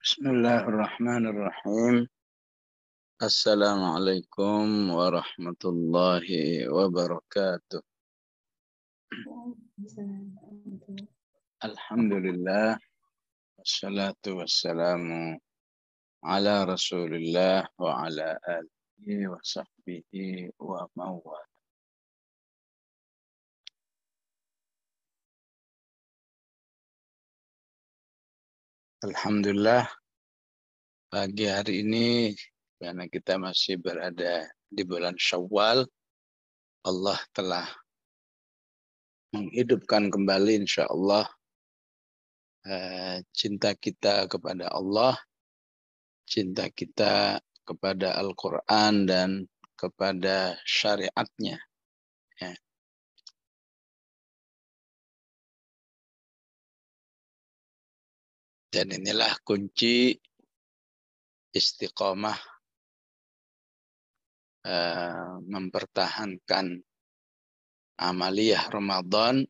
Bismillahirrahmanirrahim. Assalamualaikum warahmatullahi wabarakatuh. Alhamdulillah. Wassalatu wassalamu ala rasulillah wa ala alihi wa sahbihi wa mawala. Alhamdulillah, pagi hari ini karena kita masih berada di bulan Syawal, Allah telah menghidupkan kembali insyaallah cinta kita kepada Allah, cinta kita kepada Al-Quran dan kepada syariatnya. Ya. Dan inilah kunci istiqomah mempertahankan amaliyah Ramadan,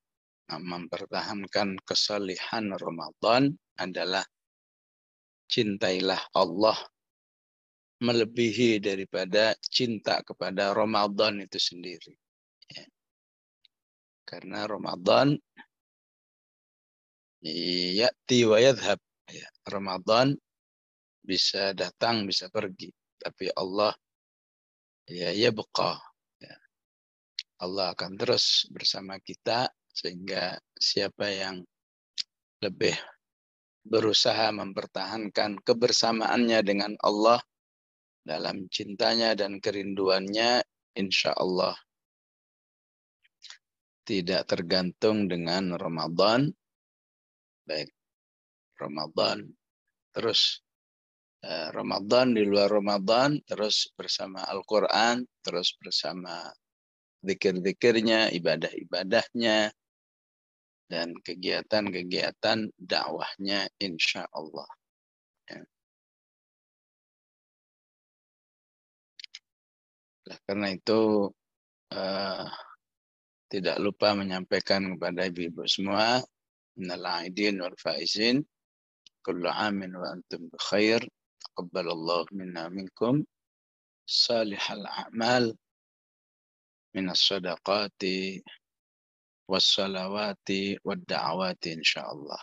mempertahankan kesalihan Ramadan adalah cintailah Allah melebihi daripada cinta kepada Ramadan itu sendiri. Ya. Karena Ramadan ya'ti wa yadhhab. Ya, Ramadan bisa datang, bisa pergi. Tapi Allah yabqa. Ya. Allah akan terus bersama kita sehingga siapa yang lebih berusaha mempertahankan kebersamaannya dengan Allah dalam cintanya dan kerinduannya, insya Allah tidak tergantung dengan Ramadan, baik Ramadan terus Ramadan, di luar Ramadan, terus bersama Al-Quran, terus bersama zikir-zikirnya, ibadah-ibadahnya, dan kegiatan-kegiatan dakwahnya insya Allah. Ya. Karena itu tidak lupa menyampaikan kepada ibu-ibu semua, innal aidin wal faizin, kullu amin wa antum bikhair, taqabbalallahu minna minkum, salihal a'mal, minas sadaqati, wassalawati, wadda'awati insyaallah.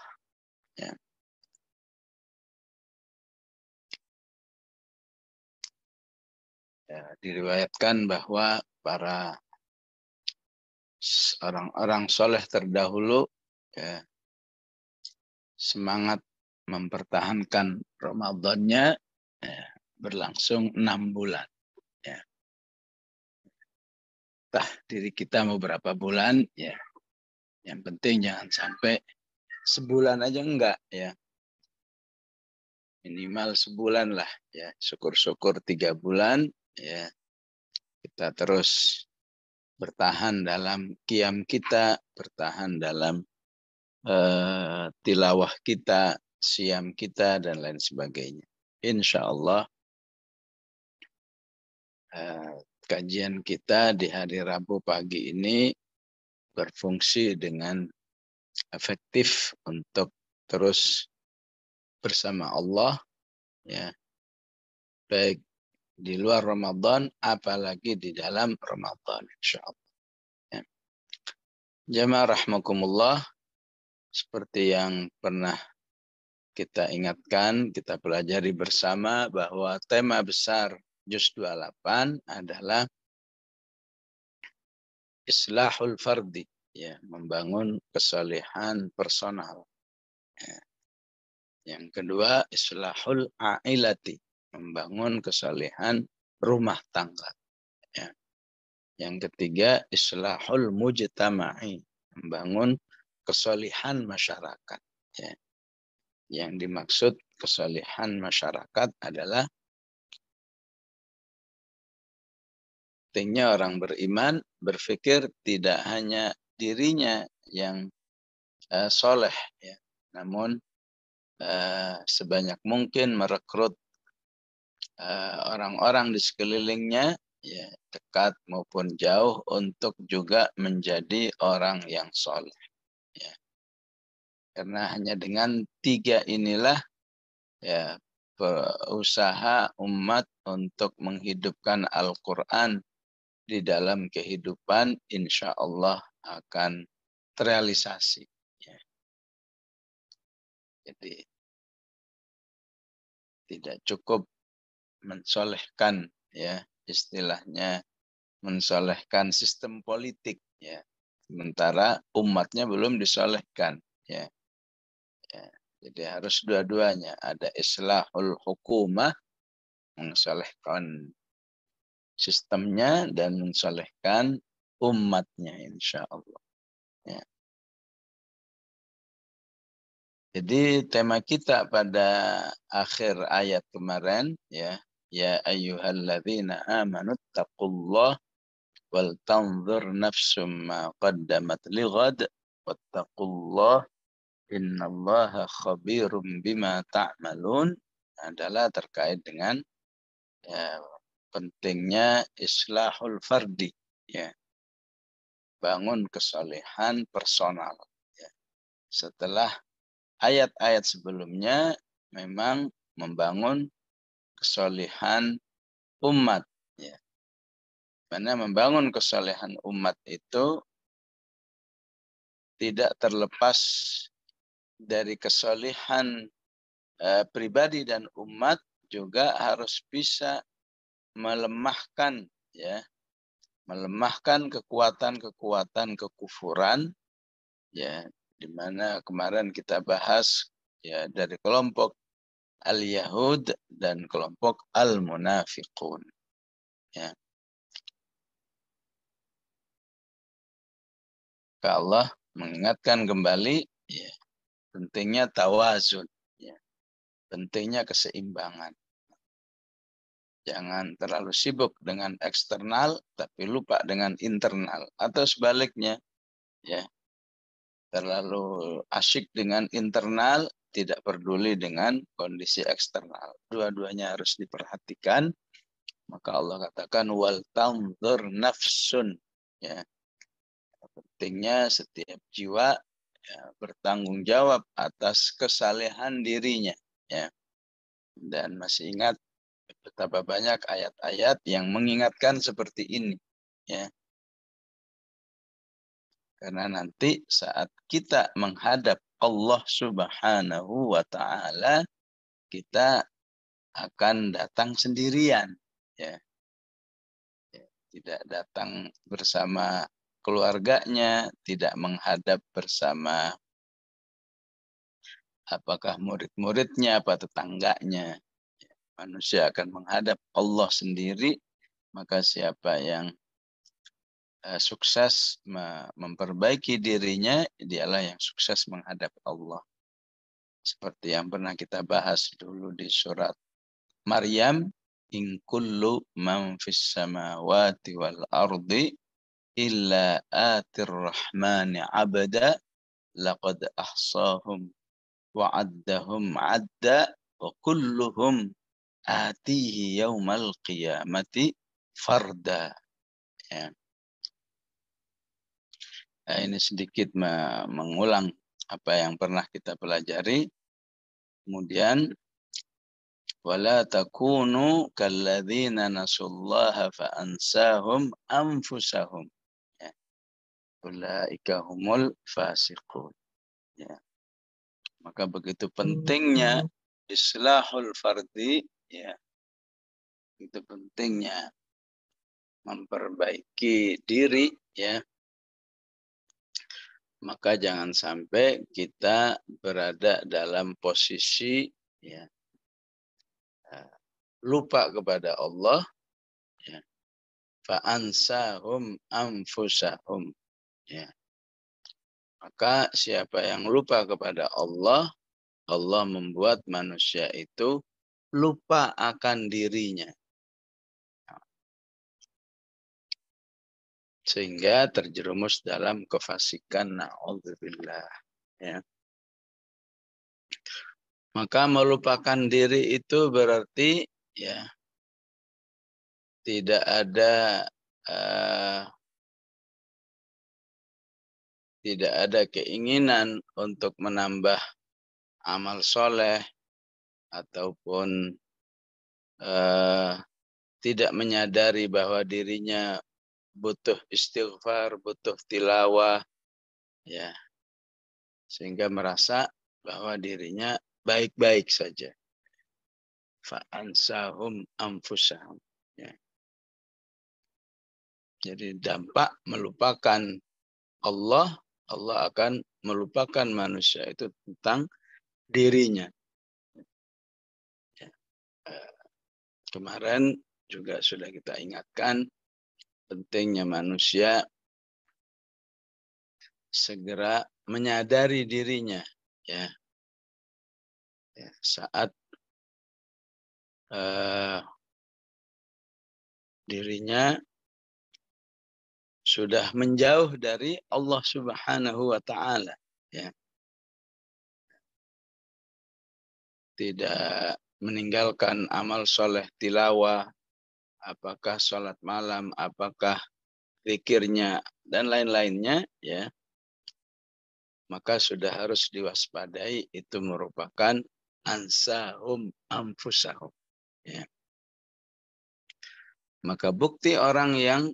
Ya. Ya, diriwayatkan bahwa para orang-orang soleh terdahulu ya, semangat mempertahankan Ramadannya ya, berlangsung 6 bulan. Ya. Entah diri kita mau berapa bulan, ya. Yang penting jangan sampai sebulan aja enggak, ya. Minimal sebulan lah, ya. Syukur-syukur 3 bulan, ya. Kita terus bertahan dalam qiyam kita, bertahan dalam tilawah kita, siam kita, dan lain sebagainya. Insya Allah kajian kita di hari Rabu pagi ini berfungsi dengan efektif untuk terus bersama Allah, ya, baik di luar Ramadan, apalagi di dalam Ramadan, insya Allah. Ya. Jamaah rahmakumullah, seperti yang pernah kita ingatkan, kita pelajari bersama bahwa tema besar Juz 28 adalah Islahul Fardi, ya, membangun kesalehan personal. Ya. Yang kedua, Islahul Ailati, membangun kesalehan rumah tangga. Ya. Yang ketiga, Islahul Mujtama'i, membangun kesalehan masyarakat. Ya. Yang dimaksud kesalehan masyarakat adalah pentingnya orang beriman berpikir tidak hanya dirinya yang soleh, ya, namun sebanyak mungkin merekrut orang-orang di sekelilingnya, ya, dekat maupun jauh, untuk juga menjadi orang yang soleh. Ya. Karena hanya dengan 3 inilah ya usaha umat untuk menghidupkan Al-Quran di dalam kehidupan, insya Allah akan terrealisasi. Ya. Jadi tidak cukup mensolehkan, ya istilahnya mensolehkan sistem politik, ya sementara umatnya belum disolehkan, ya. Ya. Jadi harus dua-duanya, ada islahul hukumah, mensolehkan sistemnya dan mensolehkan umatnya, insya Allah. Ya. Jadi tema kita pada akhir ayat kemarin, ya ayyuhalladzina amanu taqullah wal tanzur nafsum ma qaddamat lighad wattaqullah innallaha khabirum bima ta'malun, adalah terkait dengan ya, pentingnya islahul fardi, ya bangun kesalehan personal, ya. Setelah ayat-ayat sebelumnya memang membangun kesalehan umat, ya. Karena membangun kesalehan umat itu tidak terlepas dari kesalehan pribadi dan umat, juga harus bisa melemahkan, ya melemahkan kekuatan-kekuatan kekufuran, ya di mana kemarin kita bahas ya dari kelompok al-Yahud dan kelompok al-Munafiqun, ya. Allah mengingatkan kembali, ya pentingnya tawazun, ya pentingnya keseimbangan. Jangan terlalu sibuk dengan eksternal tapi lupa dengan internal, atau sebaliknya, ya terlalu asyik dengan internal, tidak peduli dengan kondisi eksternal. Dua-duanya harus diperhatikan. Maka Allah katakan wal tanzur nafsun, ya pentingnya setiap jiwa ya, bertanggung jawab atas kesalehan dirinya, ya. Dan masih ingat betapa banyak ayat-ayat yang mengingatkan seperti ini, ya. Karena nanti saat kita menghadap Allah Subhanahu wa taala, kita akan datang sendirian, ya. Tidak datang bersama keluarganya, tidak menghadap bersama apakah murid-muridnya, apa tetangganya. Manusia akan menghadap Allah sendiri, maka siapa yang sukses memperbaiki dirinya, dialah yang sukses menghadap Allah. Seperti yang pernah kita bahas dulu di surat Maryam, in kullu man fis samawati wal ardi illa atir rahmani abada laqad ahsahum wa addahum adda wa kulluhum atihi yaumal qiyamati farda, ya. Nah, ini sedikit mengulang apa yang pernah kita pelajari. Kemudian wala takunu kalladzina nasullaha fa ansahum anfusahum, ya. Ulaika humul fasiqun, ya. Maka begitu pentingnya islahul fardi, ya. Itu pentingnya memperbaiki diri, ya. Maka jangan sampai kita berada dalam posisi, ya, lupa kepada Allah, ya. Fa'ansahum anfusahum, ya. Maka siapa yang lupa kepada Allah, Allah membuat manusia itu lupa akan dirinya, sehingga terjerumus dalam kefasikan, na'udzubillah, ya. Maka melupakan diri itu berarti, ya tidak ada tidak ada keinginan untuk menambah amal soleh ataupun tidak menyadari bahwa dirinya butuh istighfar, butuh tilawah, ya, sehingga merasa bahwa dirinya baik-baik saja. Fa'ansahum anfusahum. Ya. Jadi dampak melupakan Allah, Allah akan melupakan manusia itu tentang dirinya. Ya. Kemarin juga sudah kita ingatkan pentingnya manusia segera menyadari dirinya, ya, ya saat dirinya sudah menjauh dari Allah Subhanahu wa taala, ya. Tidak meninggalkan amal soleh tilawah, apakah sholat malam, apakah zikirnya dan lain-lainnya, ya. Maka sudah harus diwaspadai, itu merupakan ansahum anfusahum, ya. Maka bukti orang yang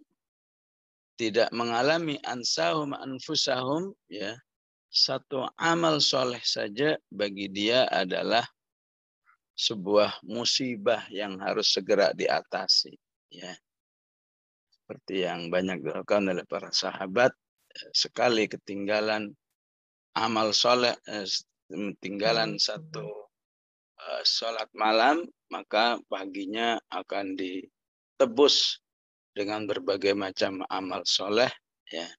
tidak mengalami ansahum anfusahum, ya, satu amal soleh saja bagi dia adalah sebuah musibah yang harus segera diatasi, ya. Seperti yang banyak dilakukan oleh para sahabat, sekali ketinggalan amal soleh, ketinggalan satu sholat malam, maka paginya akan ditebus dengan berbagai macam amal soleh, ya.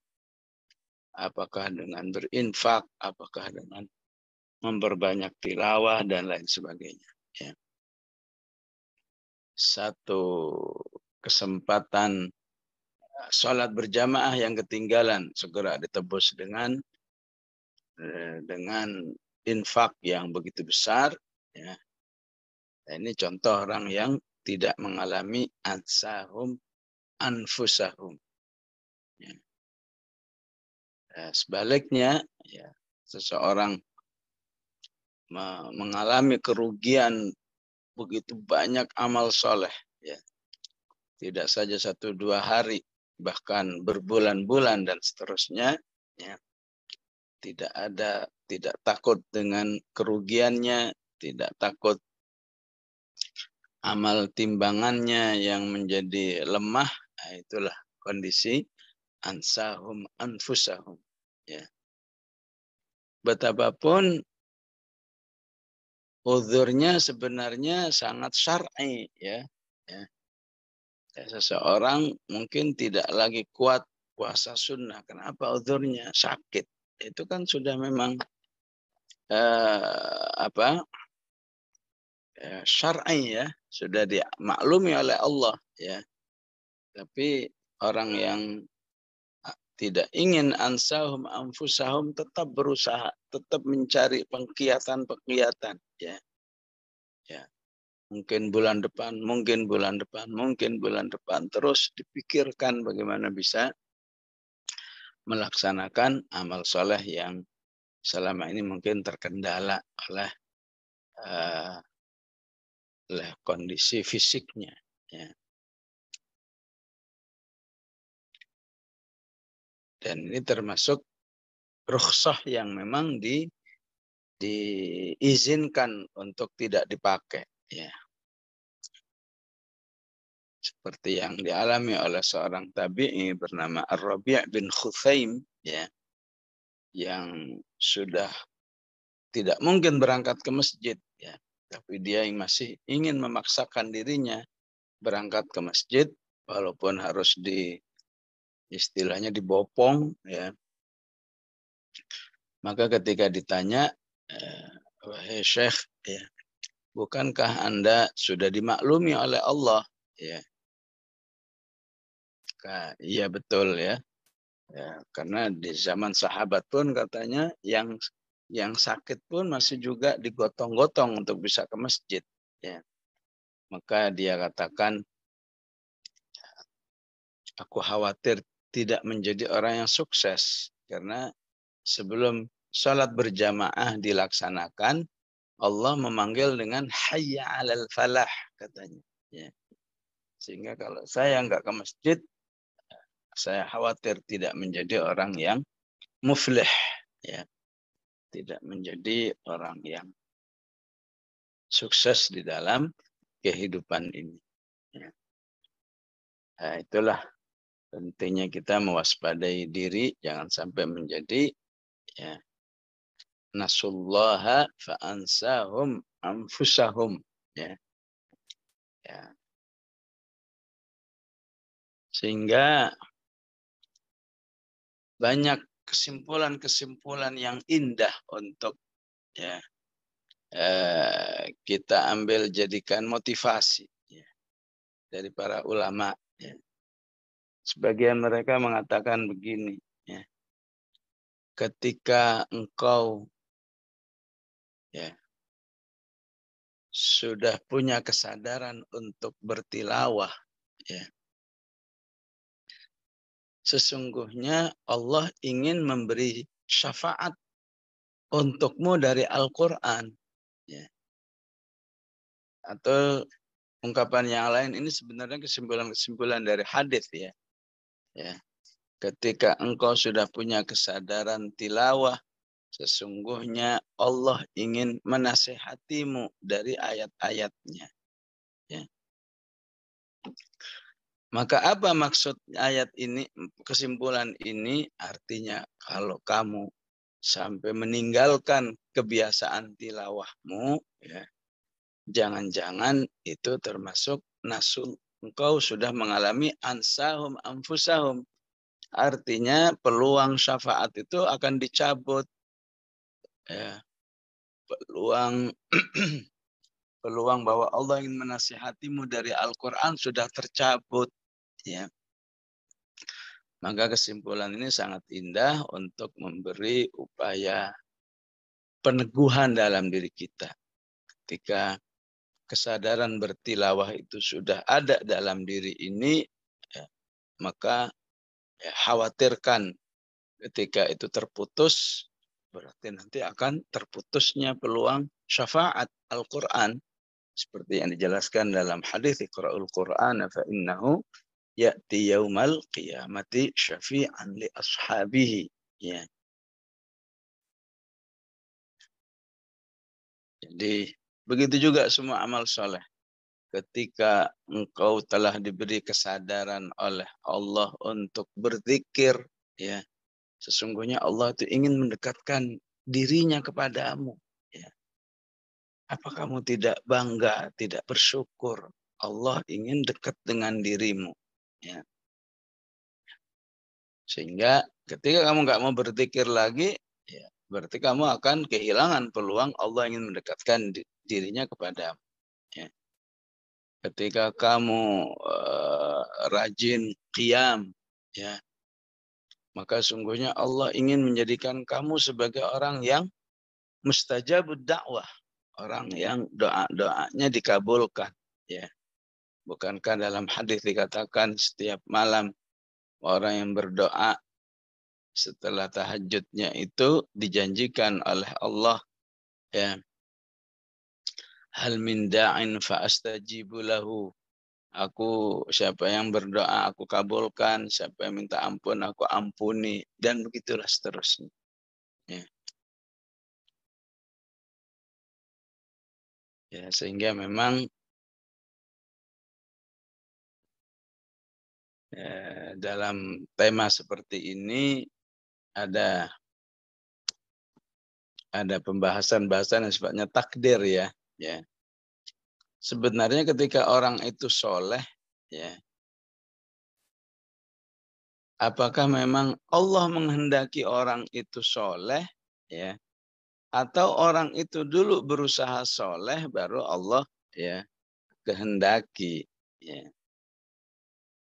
Apakah dengan berinfak, apakah dengan memperbanyak tilawah dan lain sebagainya, ya. Satu kesempatan sholat berjamaah yang ketinggalan segera ditebus dengan infak yang begitu besar, ya. Ini contoh orang yang tidak mengalami ansahum anfusahum, ya. Sebaliknya, ya, seseorang mengalami kerugian begitu banyak amal soleh, ya. Tidak saja 1-2 hari, bahkan berbulan-bulan dan seterusnya, ya. Tidak takut dengan kerugiannya, tidak takut amal timbangannya yang menjadi lemah. Nah, itulah kondisi ansahum anfusahum, ya. Betapapun uzurnya sebenarnya sangat syar'i, ya. Ya. Seseorang mungkin tidak lagi kuat puasa sunnah. Kenapa? Uzurnya sakit. Itu kan sudah memang syar'i, ya, sudah dimaklumi oleh Allah, ya. Tapi orang yang tidak ingin ansahum anfusahum tetap berusaha, tetap mencari pengkiatan, ya. Ya. Mungkin bulan depan, mungkin bulan depan, mungkin bulan depan, terus dipikirkan bagaimana bisa melaksanakan amal soleh yang selama ini mungkin terkendala oleh kondisi fisiknya, ya. Dan ini termasuk rukhsah yang memang diizinkan untuk tidak dipakai, ya. Seperti yang dialami oleh seorang tabi'i bernama Ar-Rabi' bin Khuthaim, ya, yang sudah tidak mungkin berangkat ke masjid, ya, tapi dia masih ingin memaksakan dirinya berangkat ke masjid walaupun harus istilahnya dibopong, ya. Maka ketika ditanya, wahai Syekh, ya, bukankah Anda sudah dimaklumi oleh Allah, ya. Iya betul, ya. Ya, karena di zaman sahabat pun katanya yang sakit pun masih juga digotong-gotong untuk bisa ke masjid, ya. Maka dia katakan, aku khawatir tidak menjadi orang yang sukses karena sebelum sholat berjamaah dilaksanakan, Allah memanggil dengan hayya 'alal falah katanya. Ya. Sehingga kalau saya nggak ke masjid, saya khawatir tidak menjadi orang yang muflih. Ya. Tidak menjadi orang yang sukses di dalam kehidupan ini. Ya. Nah, itulah pentingnya kita mewaspadai diri, jangan sampai menjadi ya, nasullaha fa'ansahum anfusahum. Ya. Ya. Sehingga banyak kesimpulan-kesimpulan yang indah untuk ya, kita ambil jadikan motivasi ya, dari para ulama. Ya. Sebagian mereka mengatakan begini, ya, ketika engkau ya, sudah punya kesadaran untuk bertilawah, ya, sesungguhnya Allah ingin memberi syafaat untukmu dari Al-Quran. Ya. Atau ungkapan yang lain, ini sebenarnya kesimpulan-kesimpulan dari hadis ya. Ya. Ketika engkau sudah punya kesadaran tilawah, sesungguhnya Allah ingin menasehatimu dari ayat-ayatnya. Ya. Maka apa maksud ayat ini, kesimpulan ini? Artinya kalau kamu sampai meninggalkan kebiasaan tilawahmu, ya, jangan-jangan itu termasuk nasul. Engkau sudah mengalami ansahum anfusahum. Artinya peluang syafaat itu akan dicabut. Ya. Peluang peluang bahwa Allah ingin menasihatimu dari Al-Quran sudah tercabut. Ya. Maka kesimpulan ini sangat indah untuk memberi upaya peneguhan dalam diri kita. Ketika kesadaran bertilawah itu sudah ada dalam diri ini, ya, maka ya, khawatirkan ketika itu terputus, berarti nanti akan terputusnya peluang syafaat Al-Quran. Seperti yang dijelaskan dalam hadis, Iqra'ul Qur'ana fa innahu ya'ti yaumal qiyamati syafi'an li ashabihi. Ya. Jadi begitu juga semua amal soleh. Ketika engkau telah diberi kesadaran oleh Allah untuk berzikir, ya, sesungguhnya Allah itu ingin mendekatkan dirinya kepadamu. Ya. Apa kamu tidak bangga, tidak bersyukur? Allah ingin dekat dengan dirimu. Ya. Sehingga ketika kamu nggak mau berzikir lagi, ya, berarti kamu akan kehilangan peluang Allah ingin mendekatkan dirinya kepadamu. Ya. Ketika kamu rajin qiyam, ya, maka sungguhnya Allah ingin menjadikan kamu sebagai orang yang mustajabud dakwah, orang yang doa-doanya dikabulkan. Ya. Bukankah dalam hadis dikatakan setiap malam orang yang berdoa setelah tahajudnya itu dijanjikan oleh Allah, ya, hal min da'in fa astajibu lahu. Aku, siapa yang berdoa aku kabulkan, siapa yang minta ampun aku ampuni, dan begitulah seterusnya. Ya. Ya, sehingga memang dalam tema seperti ini ada pembahasan-bahasan yang sifatnya takdir ya. Ya. Sebenarnya ketika orang itu soleh, ya, apakah memang Allah menghendaki orang itu soleh, ya, atau orang itu dulu berusaha soleh baru Allah ya kehendaki. Ya.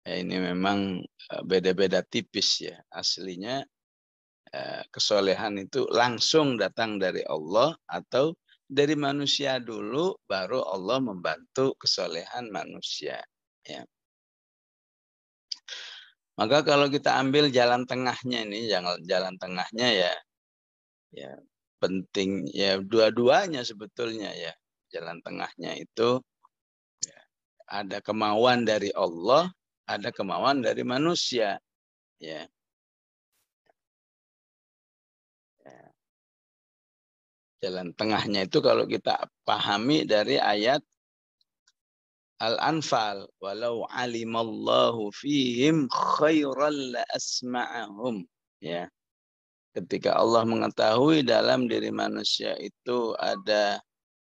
Ya, ini memang beda-beda tipis ya. Aslinya kesolehan itu langsung datang dari Allah atau dari manusia dulu baru Allah membantu kesolehan manusia. Ya. Maka kalau kita ambil jalan tengahnya ini, jalan tengahnya ya penting ya dua-duanya sebetulnya ya. Jalan tengahnya itu ya, ada kemauan dari Allah, ada kemauan dari manusia. Ya. Ya. Jalan tengahnya itu kalau kita pahami dari ayat Al-Anfal, walau alimallahu fihim khairan la asma'ahum. Ya. Ketika Allah mengetahui dalam diri manusia itu ada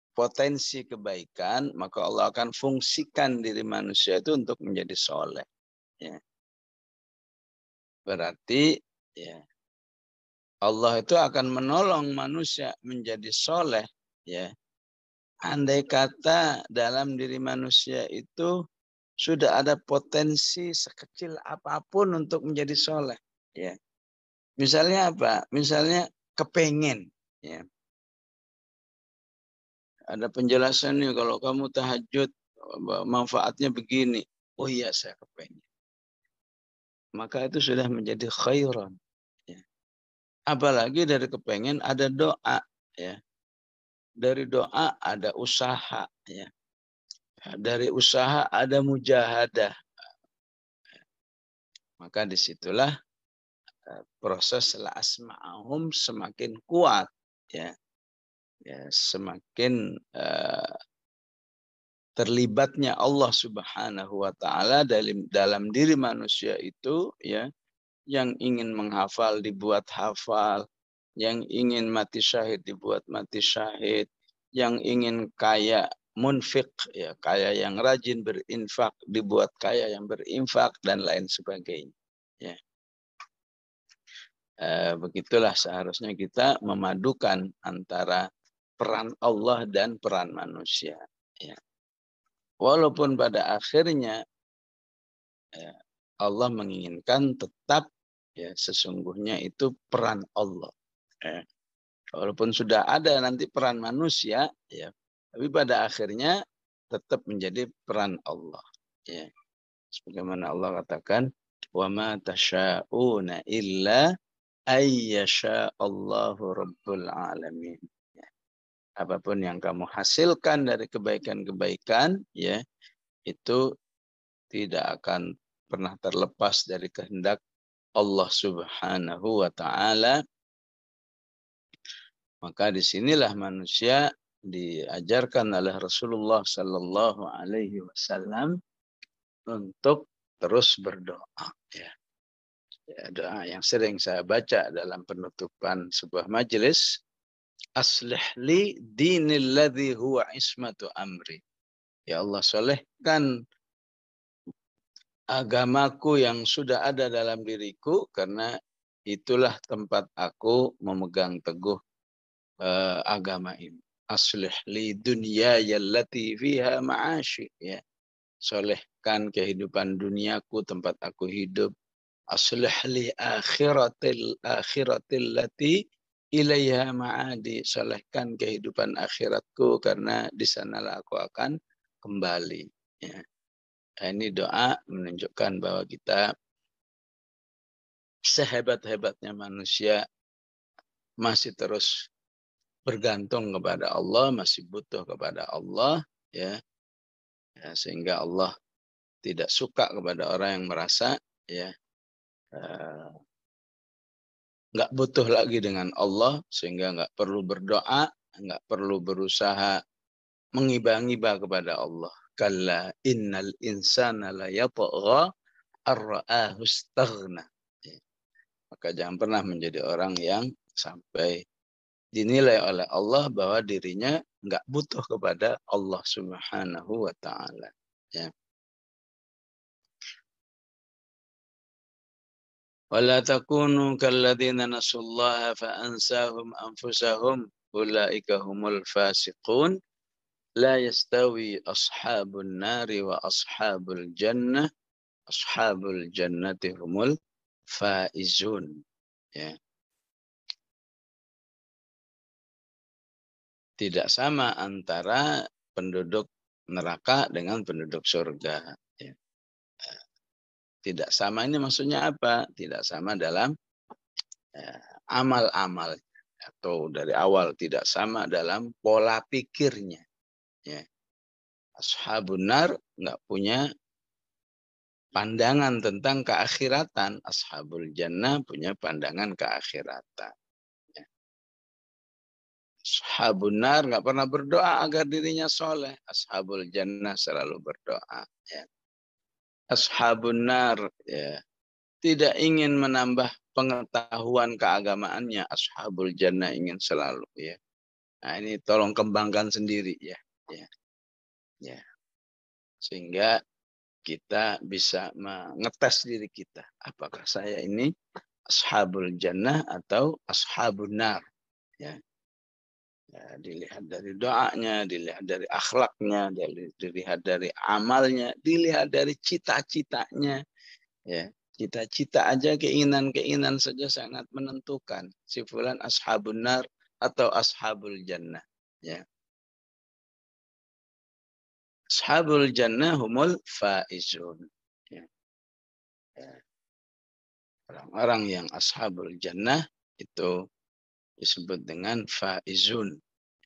potensi kebaikan, maka Allah akan fungsikan diri manusia itu untuk menjadi soleh. Ya. Berarti ya, Allah itu akan menolong manusia menjadi soleh. Ya. Andai kata dalam diri manusia itu sudah ada potensi sekecil apapun untuk menjadi soleh. Ya. Misalnya apa? Misalnya kepengen. Ya. Ada penjelasan nih kalau kamu tahajud manfaatnya begini. Oh iya saya kepengen. Maka itu sudah menjadi khairan. Ya. Apalagi dari kepengen ada doa. Ya. Dari doa ada usaha. Ya. Dari usaha ada mujahadah. Maka disitulah proses la asma'ahum semakin kuat. Ya. Ya, semakin terlibatnya Allah Subhanahu wa taala dalam diri manusia itu ya, yang ingin menghafal dibuat hafal, yang ingin mati syahid dibuat mati syahid, yang ingin kaya munfik ya, kaya yang rajin berinfak dibuat kaya yang berinfak dan lain sebagainya. Ya. Begitulah seharusnya kita memadukan antara peran Allah dan peran manusia. Ya. Walaupun pada akhirnya ya, Allah menginginkan tetap ya sesungguhnya itu peran Allah. Ya. Walaupun sudah ada nanti peran manusia, ya, tapi pada akhirnya tetap menjadi peran Allah. Ya. Sebagaimana Allah katakan, wa ma tasha'una illa ayyasha Allahu rabbul alamin. Ya. Apapun yang kamu hasilkan dari kebaikan-kebaikan, ya, itu tidak akan pernah terlepas dari kehendak Allah Subhanahu wa taala. Maka disinilah manusia diajarkan oleh Rasulullah Sallallahu Alaihi Wasallam untuk terus berdoa. Ya. Ya, doa yang sering saya baca dalam penutupan sebuah majelis, aslih li dinil ladzi huwa ismatu amri. Ya Allah, solehkan agamaku yang sudah ada dalam diriku, karena itulah tempat aku memegang teguh agama ini. Aslih li dunya yallati fiha ma'ashi. Ya. Solehkan kehidupan duniaku, tempat aku hidup. Aslih li akhiratil lati ilaiha ma'adi. Solehkan kehidupan akhiratku, karena di sanalah aku akan kembali. Ya. Nah, ini doa menunjukkan bahwa kita sehebat-hebatnya manusia masih terus bergantung kepada Allah, masih butuh kepada Allah, ya, ya sehingga Allah tidak suka kepada orang yang merasa ya nggak butuh lagi dengan Allah, sehingga nggak perlu berdoa, nggak perlu berusaha mengiba-ngiba kepada Allah. Kalla innal insana la yatgha ar-ra'ahu istaghna. Ya. Maka jangan pernah menjadi orang yang sampai dinilai oleh Allah bahwa dirinya nggak butuh kepada Allah Subhanahu wa taala. Ya. Wala takunu kalladzina nasullaha fa ansahum anfusahum ulaika humul fasiqun la yastawi ashabun nari wa ashabul jannati humul faizun. Ya. Tidak sama antara penduduk neraka dengan penduduk surga. Ya. Tidak sama ini maksudnya apa? Tidak sama dalam amal-amal. atau dari awal tidak sama dalam pola pikirnya. Ya. Ashabun nar nggak punya pandangan tentang keakhiratan. Ashabul jannah punya pandangan keakhiratan. Ya. Ashabun nar nggak pernah berdoa agar dirinya soleh. Ashabul jannah selalu berdoa. Ya. Ashabun nar ya, tidak ingin menambah pengetahuan keagamaannya. Ashabul jannah ingin selalu. Ya. Nah ini tolong kembangkan sendiri ya. Ya. Ya. Sehingga kita bisa mengetes diri kita. Apakah saya ini ashabul jannah atau ashabun nar. Ya. Ya, dilihat dari doanya, dilihat dari akhlaknya, dilihat dari amalnya, dilihat dari cita-citanya. Ya. Cita-cita aja, keinginan-keinginan saja sangat menentukan. Si fulan ashabun nar atau ashabul jannah. Ya. Ashabul jannah humul faizun. Ya. Ya. Orang-orang yang ashabul jannah itu disebut dengan faizun.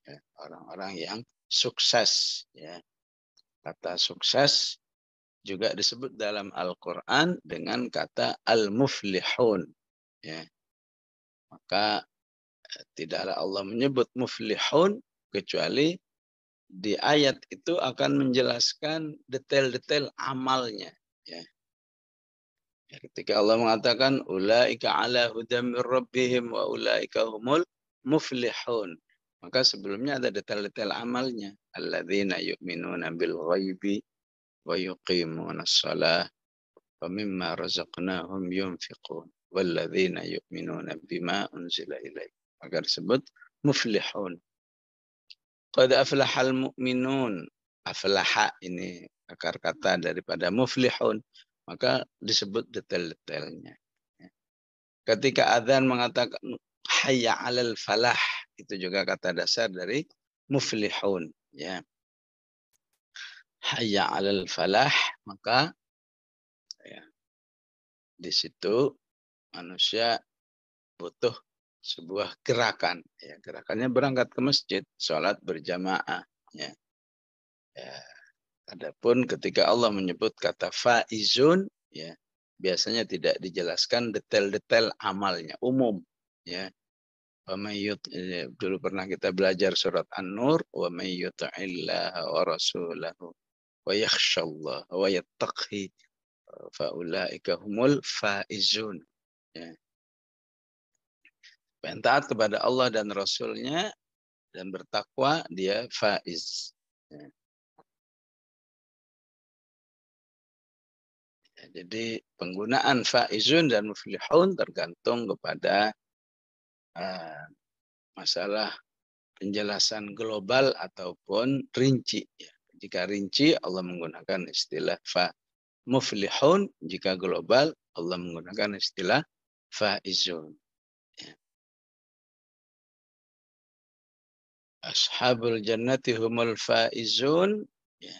Ya. Orang-orang yang sukses. Ya. Kata sukses juga disebut dalam Al-Quran dengan kata al-muflihun. Ya. Maka tidaklah Allah menyebut muflihun kecuali di ayat itu akan menjelaskan detail-detail amalnya. Ya. Ketika Allah mengatakan ulaika ala hudam min rabbihim wa ulaika humul muflihun. Maka sebelumnya ada detail-detail amalnya. Alladzina yu'minuna bil ghaibi wa yuqimuna shalah wa mimma razaqnahum yunfiqun. Walladzina yu'minuna bima unzila ilaih. Maka disebut muflihun. Qad aflahal mu'minun. Aflaha ini akar kata daripada muflihun. Maka disebut detail-detailnya. Ketika adzan mengatakan hayya 'alal falah, itu juga kata dasar dari muflihun. Ya. Hayya 'alal falah, maka ya, di situ manusia butuh sebuah gerakan. Ya, gerakannya berangkat ke masjid, sholat berjamaah. Ya. Ya. Adapun ketika Allah menyebut kata faizun, ya, biasanya tidak dijelaskan detail-detail amalnya, umum. Ya. Dulu pernah kita belajar surat An-Nur, wa may yuti'illaha wa rasulahu wa yakhshallaha wa yattaqhi fa ulaika humul faizun. Ya. Yang taat kepada Allah dan Rasulnya dan bertakwa, dia faiz. Ya. Jadi penggunaan faizun dan muflihun tergantung kepada masalah penjelasan global ataupun rinci. Ya. Jika rinci Allah menggunakan istilah muflihun, jika global Allah menggunakan istilah faizun. Ya. Ashabul jannati humul faizun. Ya.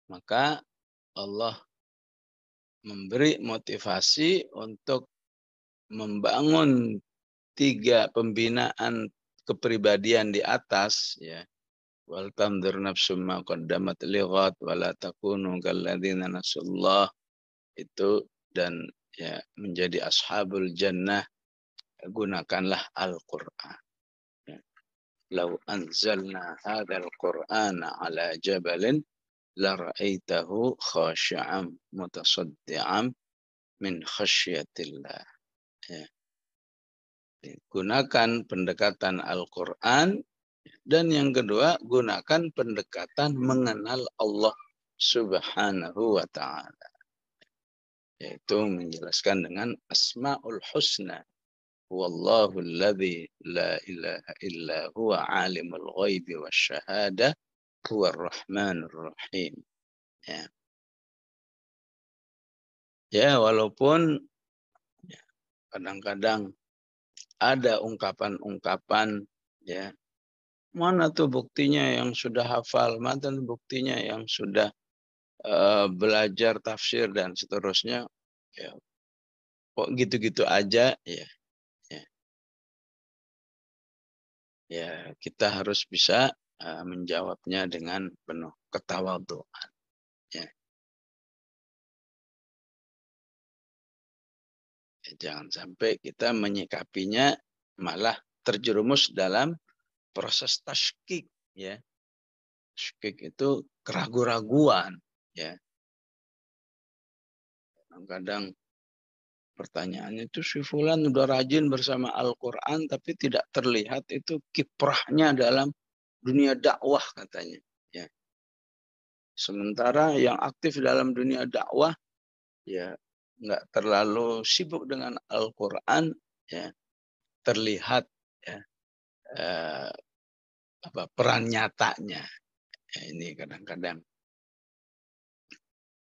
Maka Allah memberi motivasi untuk membangun 3 pembinaan kepribadian di atas. Ya. Wal tanzur nafsum ma qaddamat lighat wa la takunu kalladzina nasullah. Itu dan ya menjadi ashabul jannah, gunakanlah Al-Qur'an. Ya. Lau anzalna hadzal qur'ana ala jabalin la ra'aitahu khashi'an mutasaddian min khasyatillah. Ya. Gunakan pendekatan Al-Quran. Dan yang kedua, gunakan pendekatan mengenal Allah Subhanahu wa ta'ala. Yaitu menjelaskan dengan Asma'ul Husna. Wallahu alladhi la ilaha illa huwa alimul ghaibi wa syahada huwa rahmanur rahim. Ya. Ya, walaupun kadang-kadang ada ungkapan-ungkapan, ya, mana tuh buktinya yang sudah hafal, mana buktinya yang sudah belajar tafsir dan seterusnya, ya, kok gitu-gitu aja, ya, ya kita harus bisa menjawabnya dengan penuh ketawadhuan. Ya. Jangan sampai kita menyikapinya malah terjerumus dalam proses tasykik, ya. Tasykik itu keraguan-raguan, ya. Kadang-kadang pertanyaannya itu si fulan udah rajin bersama Al-Qur'an tapi tidak terlihat itu kiprahnya dalam dunia dakwah katanya, ya. Sementara yang aktif dalam dunia dakwah ya nggak terlalu sibuk dengan Al-Qur'an, ya. Terlihat, ya, peran nyatanya. Ya, ini kadang-kadang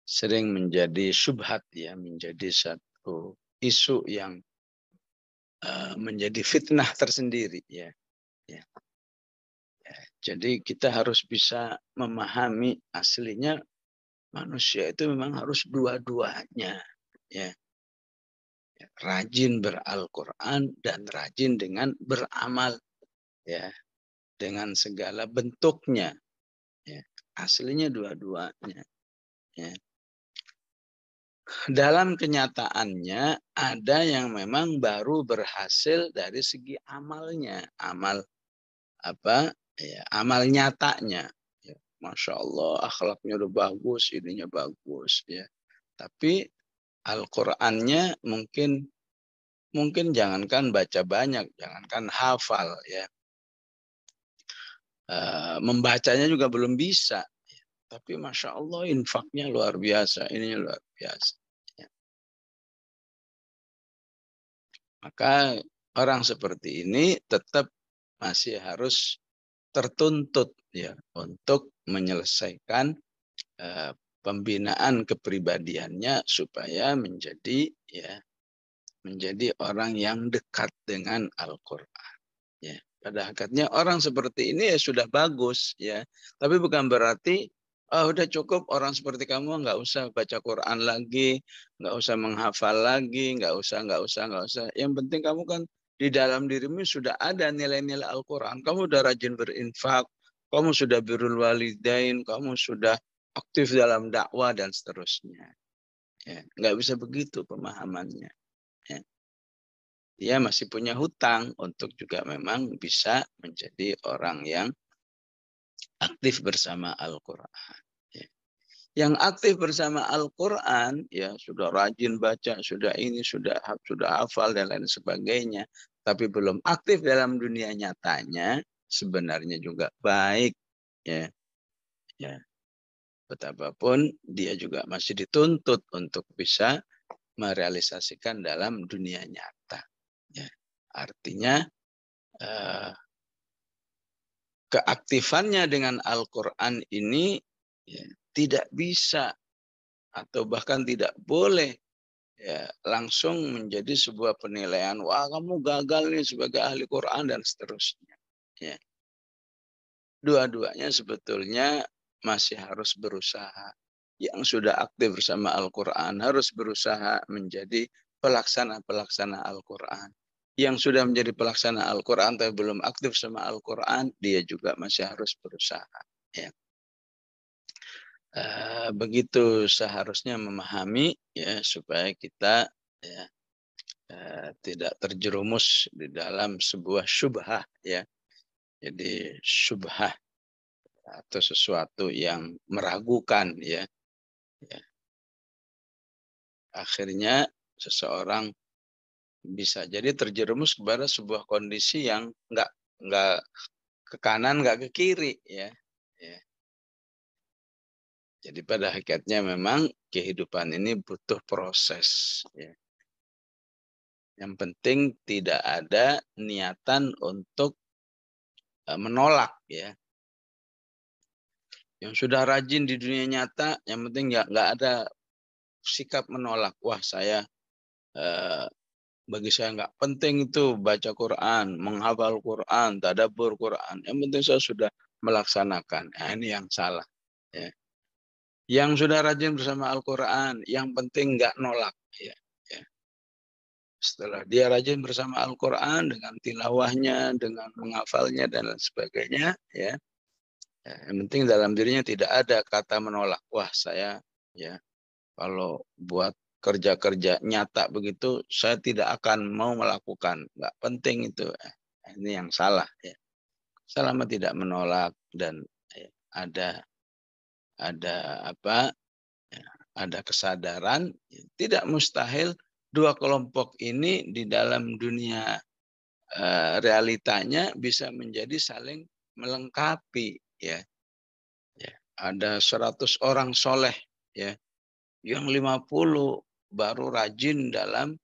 sering menjadi syubhat, ya, menjadi satu isu yang menjadi fitnah tersendiri, ya. Ya. Ya. Jadi kita harus bisa memahami aslinya manusia itu memang harus dua-duanya, ya. Ya. Rajin beral-Quran dan rajin dengan beramal, ya, dengan segala bentuknya, ya. Aslinya dua-duanya, ya. Dalam kenyataannya ada yang memang baru berhasil dari segi amalnya, amal apa, ya, amal nyatanya, ya. Masya Allah akhlaknya udah bagus, ininya bagus, ya. Tapi Al-Qur'annya mungkin jangankan baca banyak, jangankan hafal, ya. Membacanya juga belum bisa, ya. Tapi Masya Allah infaknya luar biasa, ininya luar biasa, ya. Maka orang seperti ini tetap masih harus tertuntut, ya, untuk menyelesaikan pembinaan kepribadiannya supaya menjadi orang yang dekat dengan Al-Qur'an, ya. Pada hakikatnya orang seperti ini ya sudah bagus, ya. Tapi bukan berarti udah cukup orang seperti kamu nggak usah baca Quran lagi, nggak usah menghafal lagi, nggak usah. Yang penting kamu kan di dalam dirimu sudah ada nilai-nilai Al-Quran. Kamu sudah rajin berinfak, kamu sudah birrul walidain, kamu sudah aktif dalam dakwah dan seterusnya. Ya, nggak bisa begitu pemahamannya. Ya. Dia masih punya hutang untuk juga memang bisa menjadi orang yang aktif bersama Al-Quran. Ya. Yang aktif bersama Al-Quran, ya sudah rajin baca, sudah ini, sudah hafal dan lain sebagainya. Tapi belum aktif dalam dunia nyatanya, sebenarnya juga baik. Ya, ya. Betapapun dia juga masih dituntut untuk bisa merealisasikan dalam dunia nyata. Ya. Artinya keaktifannya dengan Al-Quran ini, ya, tidak bisa atau bahkan tidak boleh, ya, langsung menjadi sebuah penilaian, wah kamu gagal nih sebagai ahli Quran dan seterusnya. Ya. Dua-duanya sebetulnya masih harus berusaha. Yang sudah aktif bersama Al-Quran harus berusaha menjadi pelaksana-pelaksana Al-Quran. Yang sudah menjadi pelaksana Al-Quran tapi belum aktif sama Al-Quran, dia juga masih harus berusaha. Ya. Begitu seharusnya memahami, ya, supaya kita, ya, tidak terjerumus di dalam sebuah syubhah, ya. Jadi syubhah atau sesuatu yang meragukan, ya. Ya. Akhirnya seseorang bisa jadi terjerumus kepada sebuah kondisi yang nggak ke kanan, nggak ke kiri, ya. Ya. Jadi pada hakikatnya memang kehidupan ini butuh proses, ya. Yang penting tidak ada niatan untuk menolak, ya. Yang sudah rajin di dunia nyata, yang penting nggak ada sikap menolak. Wah, bagi saya nggak penting itu baca Quran, menghafal Quran, tadabbur Quran. Yang penting saya sudah melaksanakan. Nah, ini yang salah. Ya. Yang sudah rajin bersama Al-Quran, yang penting nggak nolak. Ya. Ya. Setelah dia rajin bersama Al-Quran dengan tilawahnya, dengan menghafalnya dan lain sebagainya, ya. Yang penting dalam dirinya tidak ada kata menolak. Wah, saya ya kalau buat kerja-kerja nyata begitu, saya tidak akan mau melakukan. Nggak penting itu. Ini yang salah, ya. Selama tidak menolak dan ada apa? Ada kesadaran, tidak mustahil dua kelompok ini di dalam dunia realitanya bisa menjadi saling melengkapi, ya. Ada 100 orang soleh, ya, yang 50 baru rajin dalam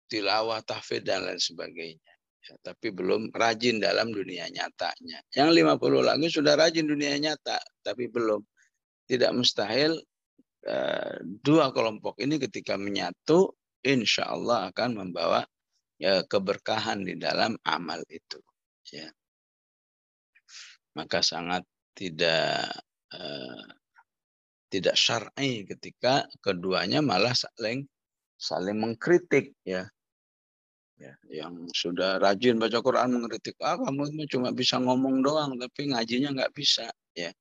tilawah, tahfidz dan lain sebagainya. Ya, tapi belum rajin dalam dunia nyatanya. Yang 50 lagi sudah rajin dunia nyata, tapi belum. Tidak mustahil dua kelompok ini ketika menyatu, insya Allah akan membawa keberkahan di dalam amal itu. Ya. Maka sangat tidak syar'i ketika keduanya malah saling mengkritik, ya. Ya, yang sudah rajin baca Quran mengkritik, kamu itu cuma bisa ngomong doang tapi ngajinya nggak bisa, ya.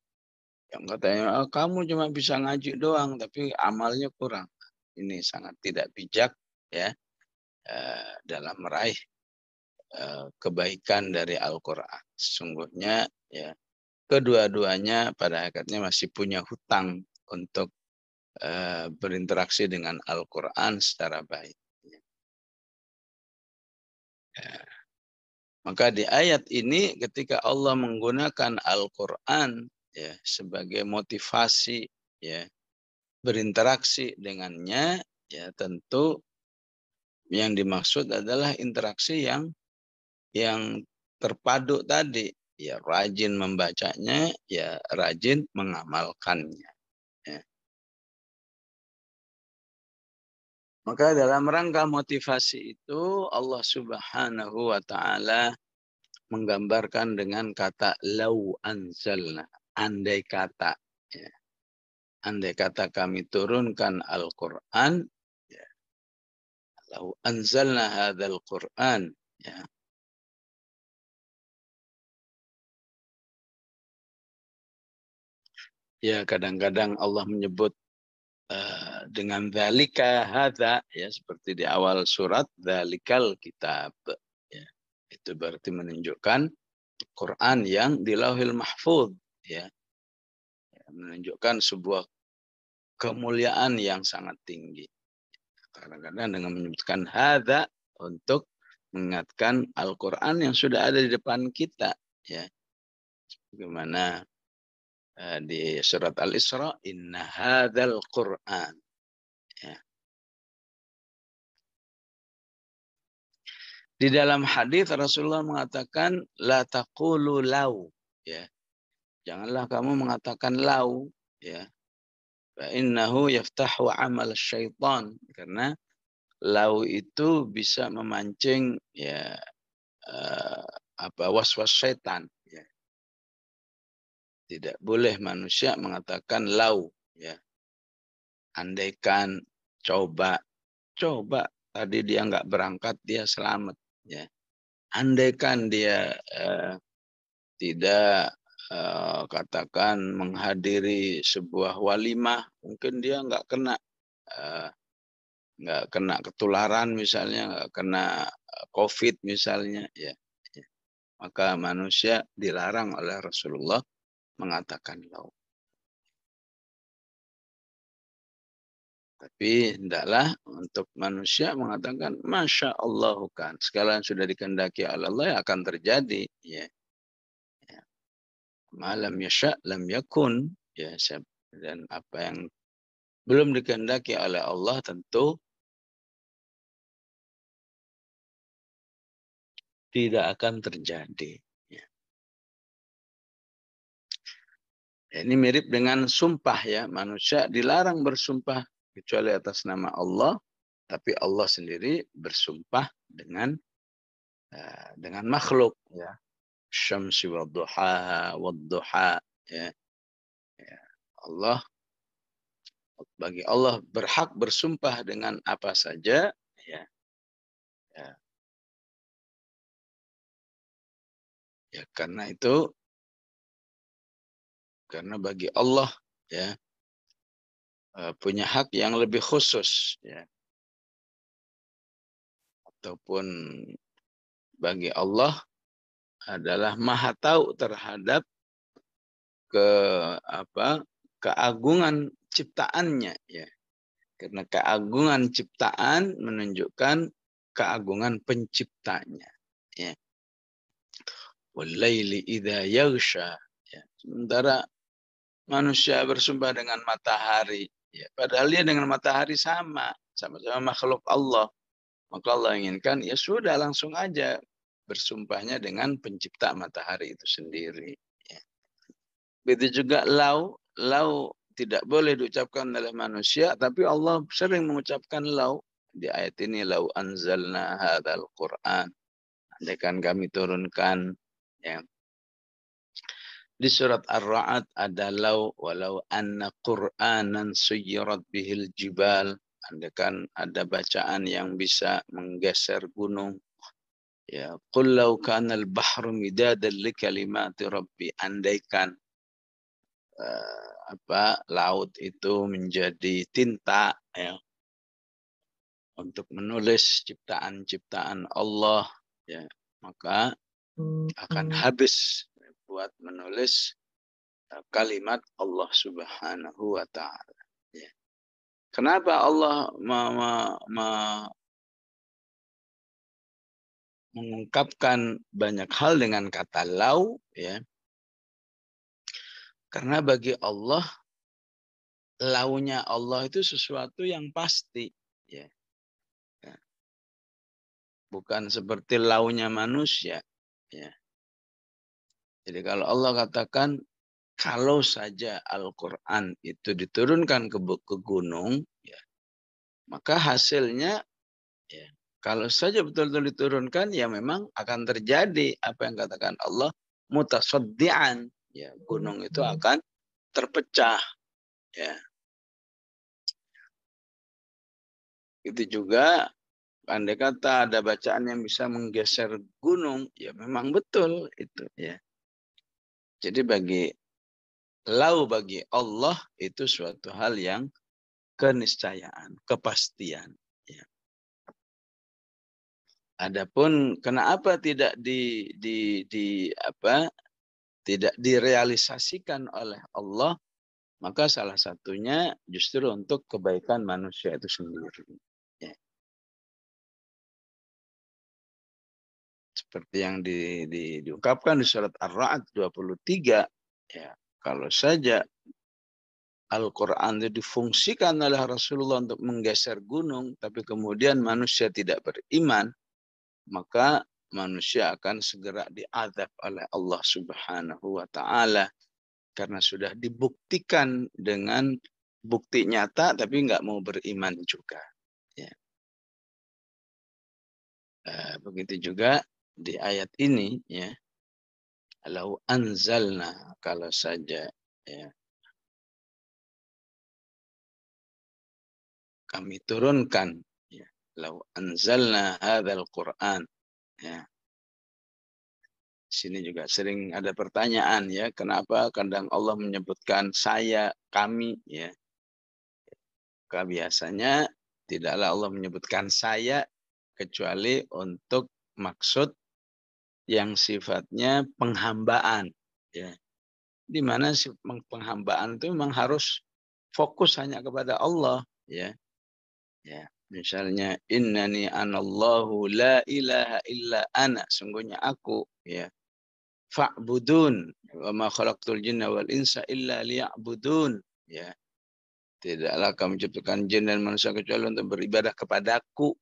Yang katanya kamu cuma bisa ngaji doang tapi amalnya kurang. Ini sangat tidak bijak, ya, dalam meraih kebaikan dari Al-Quran. Sesungguhnya, ya, kedua-duanya pada hakikatnya masih punya hutang untuk berinteraksi dengan Al-Quran secara baik. Ya. Maka di ayat ini ketika Allah menggunakan Al-Quran, ya, sebagai motivasi, ya, berinteraksi dengannya, ya, tentu yang dimaksud adalah interaksi yang terpadu tadi, ya, rajin membacanya, ya, rajin mengamalkannya. Ya. Maka dalam rangka motivasi itu Allah Subhanahu wa taala menggambarkan dengan kata lau anzalna, andai kata, ya. Andai kata kami turunkan Al-Qur'an, ya. Lau anzalna hadzal Qur'an, ya. Ya, kadang-kadang Allah menyebut dengan dzalika hadza, ya, seperti di awal surat dzalikal kitab, ya. Itu berarti menunjukkan Quran yang di Lauhil Mahfuz, ya. Menunjukkan sebuah kemuliaan yang sangat tinggi. Kadang-kadang dengan menyebutkan hadza untuk mengingatkan Al-Quran yang sudah ada di depan kita, ya. Bagaimana di surat Al-Isra, inna hadzal Quran, ya. Di dalam hadis Rasulullah mengatakan la taqulu lau, ya. Janganlah kamu mengatakan lau, ya. Fa innahu yaftahu amal syaitan, karena lau itu bisa memancing, ya, was-was syaitan, ya. Tidak boleh manusia mengatakan lau, ya. Andaikan, coba tadi dia nggak berangkat dia selamat, ya. Andaikan dia tidak katakan menghadiri sebuah walimah, mungkin dia nggak kena ketularan misalnya, nggak kena COVID misalnya, ya. Maka manusia dilarang oleh Rasulullah mengatakan lau. Tapi hendaklah untuk manusia mengatakan Masya Allah, kan. Segala yang sudah dikehendaki oleh Allah akan terjadi, ya. Malam yasha lam yakun, ya. Dan apa yang belum dikehendaki oleh Allah tentu tidak akan terjadi, ya. Ini mirip dengan sumpah, ya. Manusia dilarang bersumpah kecuali atas nama Allah, tapi Allah sendiri bersumpah dengan makhluk, ya. Syamsi wadduhaha wadduha, ya. Ya. Bagi Allah berhak bersumpah dengan apa saja, ya. Ya, karena bagi Allah ya punya hak yang lebih khusus ya, ataupun bagi Allah adalah maha tahu terhadap ke keagungan ciptaannya ya. Karena keagungan ciptaan menunjukkan keagungan penciptanya ya. Walaili idza yaghsha ya. Sementara manusia bersumpah dengan matahari ya, padahal dia dengan matahari sama-sama makhluk Allah. Maka Allah inginkan ya sudah langsung aja bersumpahnya dengan pencipta matahari itu sendiri ya. Begitu juga lau tidak boleh diucapkan oleh manusia, tapi Allah sering mengucapkan lau. Di ayat ini, lau anzalna hadzal Qur'an. Andaikan kami turunkan. Ya. Di surat Ar-Ra'd ada lau, walau anna Qur'anan suyirat bihil jibal. Andaikan ada bacaan yang bisa menggeser gunung. Ya, qul lau kana al-bahru midadan li kalimati rabbi. Andaikan laut itu menjadi tinta ya, untuk menulis ciptaan-ciptaan Allah ya, maka akan habis buat menulis kalimat Allah Subhanahu wa taala ya. Kenapa Allah mengungkapkan banyak hal dengan kata lau ya? Karena bagi Allah, launya Allah itu sesuatu yang pasti. Ya. Ya. Bukan seperti launya manusia. Ya. Jadi kalau Allah katakan, kalau saja Al-Quran itu diturunkan ke gunung, ya, maka hasilnya, ya, kalau saja betul-betul diturunkan, ya memang akan terjadi apa yang katakan Allah, mutasaddian. Ya, gunung itu akan terpecah. Ya. Itu juga andai kata ada bacaan yang bisa menggeser gunung, ya memang betul itu ya. Jadi bagi Allah itu suatu hal yang keniscayaan, kepastian. Ya. Adapun kenapa tidak tidak direalisasikan oleh Allah, maka salah satunya justru untuk kebaikan manusia itu sendiri. Ya. Seperti yang diungkapkan di surat Ar-Ra'd 23, ya, kalau saja Al-Quran itu difungsikan oleh Rasulullah untuk menggeser gunung, tapi kemudian manusia tidak beriman, maka manusia akan segera diazab oleh Allah Subhanahu wa taala karena sudah dibuktikan dengan bukti nyata tapi nggak mau beriman juga. Ya. Begitu juga di ayat ini ya. Lau anzalna, kalau saja ya, kami turunkan ya, lau anzalna hadzal Qur'an ya. Sini juga sering ada pertanyaan ya, kenapa kadang Allah menyebutkan saya, kami ya. Biasanya tidaklah Allah menyebutkan saya kecuali untuk maksud yang sifatnya penghambaan ya. Di mana penghambaan itu memang harus fokus hanya kepada Allah ya. Ya, misalnya innani anallahu la ilaha illa ana, sungguhnya aku ya. Fa'budun wa ma khalaqtul jinna wal insa illa liya'budun ya. Tidaklah kami ciptakan jin dan manusia kecuali untuk beribadah kepadaku.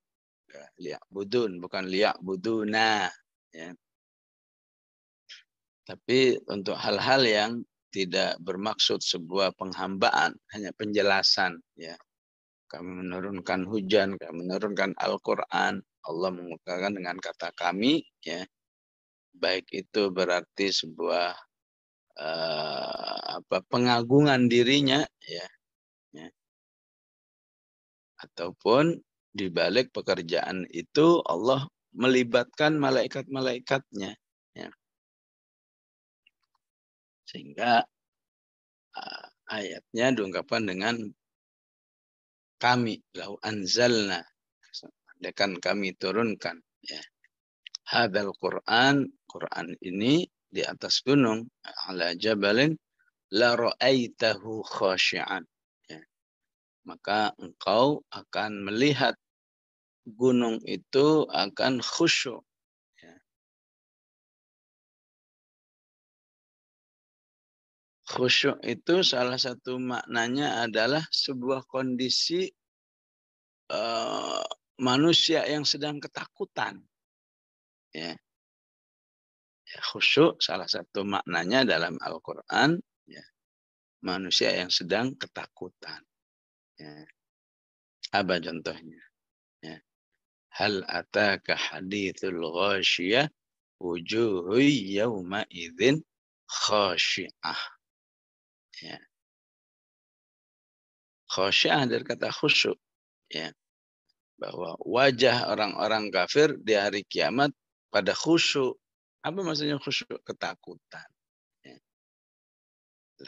Ya, liya'budun bukan liya'buduna ya. Tapi untuk hal-hal yang tidak bermaksud sebuah penghambaan, hanya penjelasan ya. Kami menurunkan hujan, kami menurunkan Al-Quran. Allah mengungkapkan dengan kata kami ya. Baik itu berarti sebuah pengagungan dirinya ya, ya. Ataupun di balik pekerjaan itu Allah melibatkan malaikat-malaikatnya ya. Sehingga ayatnya diungkapkan dengan kami, lau anzalna, andaikan kami turunkan, ya, hadzal Quran, Quran ini di atas gunung, ala jabalin la ra'aitahu khashi'an, ya, maka engkau akan melihat gunung itu akan khusyuk, ya. Khusyuk itu salah satu maknanya adalah sebuah kondisi manusia yang sedang ketakutan. Ya. Ya, khusyuk salah satu maknanya dalam Al-Quran, ya, manusia yang sedang ketakutan. Ya. Apa contohnya? Ya. Hal ataka hadithul ghashiyah wujuhu yawma idzin khashi'ah. Ya. Khashi'ah dari kata khusyuk. Ya. Bahwa wajah orang-orang kafir di hari kiamat pada khusyuk. Apa maksudnya khusyuk? Ketakutan. Ya.